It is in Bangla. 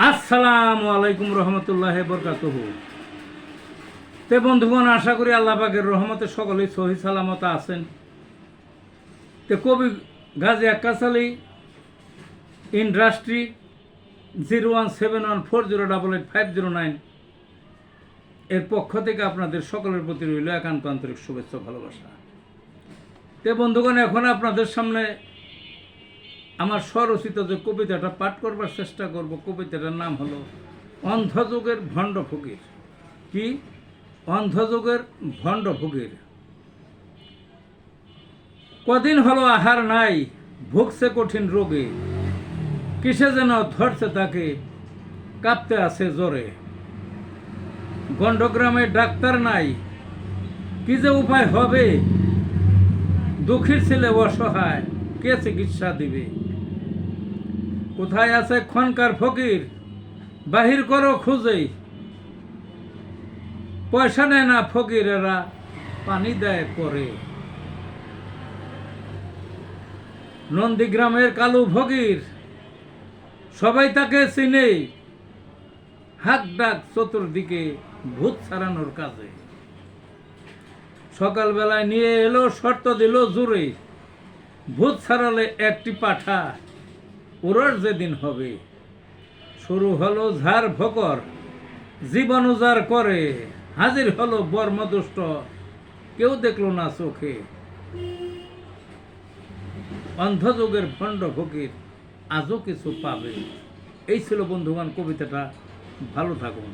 আসসালামু আলাইকুম রহমতুল্লাহ বরকাতুহু। তে বন্ধুগণ, আশা করি আল্লাহ পাকের রহমতে সকলেই সহি সালামত আছেন। তে কবি গাজী আক্কাস আলী ইন্ডাস্ট্রি 017140885009 এর পক্ষ থেকে আপনাদের সকলের প্রতি রইল একান্ত আন্তরিক শুভেচ্ছা ভালোবাসা। তে বন্ধুগণ, এখন আপনাদের সামনে আমার স্বরচিত যে কবিতাটা পাঠ করবার চেষ্টা করব, কবিতাটার নাম হলো অন্ধযুগের ভণ্ড ফকির। কি? অন্ধযুগের ভণ্ড ফকির। কদিন হলো আহার নাই, ভুগছে কঠিন রোগে, কিসে যেন ধরছে তাকে, কাঁপতে আছে জ্বরে। গণ্ডগ্রামে ডাক্তার নাই, কি যে উপায় হবে, দুঃখীর ছেলে অসহায়, কে চিকিৎসা দিবে। কোথায় আছে খনকার ফকির, বাহির করো খুঁজে, পয়সা নেয় না ফকিরেরা, পানি দেয় পরে। নন্দীগ্রামের কালু ফকির, সবাই তাকে চিনে, হাক ডাক চতুর্দিকে ভূত ছাড়ানোর কাজে। সকালবেলায় নিয়ে এলো, শর্ত দিল জুড়ে, ভূত ছাড়ালে একটি পাঠা, ওরর যেদিন হবে। শুরু হলো ঝাড় ফকর, জীবন উজাড় করে, হাজির হলো বর্মদুষ্ট, কেউ দেখলো না চোখে। অন্ধযুগের ভণ্ড ফকির আজও কিছু পাবে। এই ছিল বন্ধুগণ কবিতাটা। ভালো থাকুন।